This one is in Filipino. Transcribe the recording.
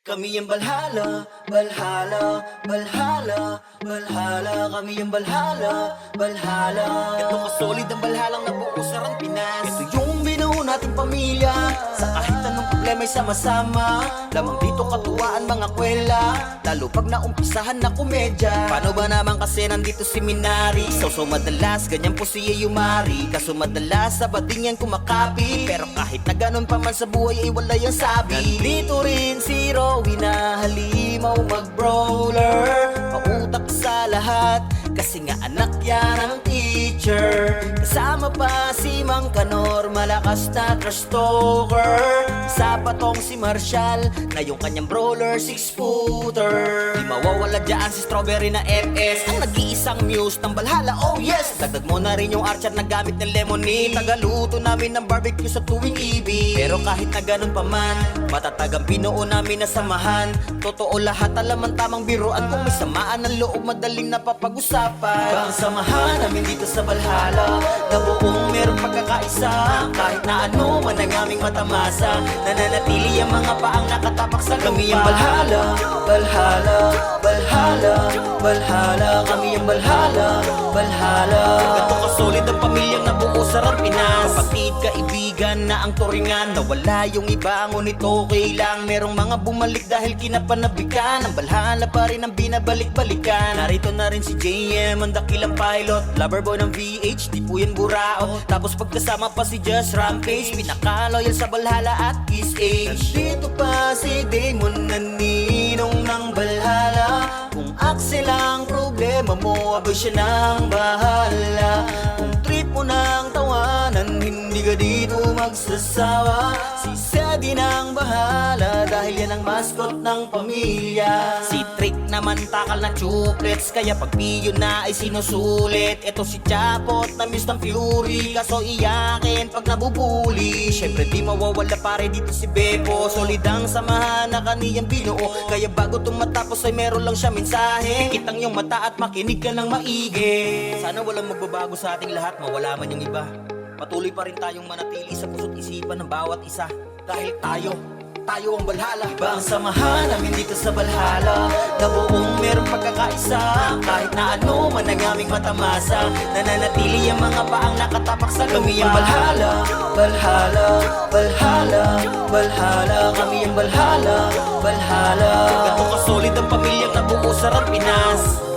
Kami ang Valhalla, Valhalla, Valhalla, Valhalla. Kami ang Valhalla, Valhalla. Ito kasolid ang Valhallang nabuo sa Pinas. Ito yung binuo nating pamilya. Sa kahit anong problema ay sama-sama. Lamang dito katuwaan mga kwela. Lalo pag naumpisahan na komedya. Paano ba naman kasi nandito seminary? So madalas ganyan po siya yumari. Kaso madalas sa bading yan kumakapi. Pero kahit na ganun pa man sa buhay ay wala yung sabi. Nandito rin si Rowie na halimaw mag-brawler. Mautak sa lahat kasi nga anak yan ang teacher. Kasama pa si Mang Kanor, malakas na trash talker. Sa patong si Marshall na yung kanyang brawler 6-footer. Di mawawala dyan si Strawberry na FS, ang nag-iisang muse ng Valhalla, oh yes. Dagdag mo na rin yung Archer na gamit ng lemonade. Tagaluto namin ng barbecue sa tuwing ibig. Pero kahit na ganun pa man, matatag ang binuo namin na samahan. Totoo lahat, alam ang tamang biruan. Kung may samaan ng loob, madaling napapag-usapan. Bang samahan namin dito sa Valhalla, na buong merong pagkakaisa. Kahit na ano man ang aming matamasa, nananatili ang mga paang nakatapak sa lupa. Kami ang Valhalla, Valhalla, Valhalla, Valhalla. Kami ang Valhalla, Valhalla. Ganto kasolid ang pamilyang nabuo sa Pinas. Kapatid, kaibigan na ang turingan. Nawala yung iba, ngunit okay lang. Merong mga bumalik dahil kinapanabikan. Ang Valhalla pa rin ang binabalik-balikan. Narito na rin si JM, ang dakilang pilot. Loverboy ng VH, di po yan burao. Tapos pagkasama pa si Just Rampage, pinaka-loyal sa Valhalla at Kiss Age. Nandito pa si Damon na ninong ng Valhalla. Kung Axel ang problema mo, abay siya nang bahala. Kung trip mo ng tawanan, hindi ka dito magsasawa. Si Sadie nang bahala dahil yan ang mascot ng pamilya. Si Trick naman takal na chocolates, kaya pag piyo na ay sinusulit. Ito si Chapot na miss ng Fury, kaso iyakin pag nabubuli. Syempre di mawawala pare dito si Beppo. Solid ang samahan na kaniyang binuo, kaya bago tumatapos ay meron lang siya mensahe. Kitang yung mata at makinig ka ng maigi. Sana walang magbabago sa ating lahat, mawala man yung iba. Patuloy pa rin tayong manatili sa puso't isipan ng bawat isa. Dahil tayo ang Valhalla. Iba ang samahan namin dito sa Valhalla, na buong merong pagkakaisa. Kahit na ano man ang aming matamasa, nananatili ang mga paang nakatapak sa lupa. Kami ang Valhalla, Valhalla, Valhalla, Valhalla. Kami ang Valhalla, Valhalla. Ganto kasolid ang pamilyang nabuo sa Pinas.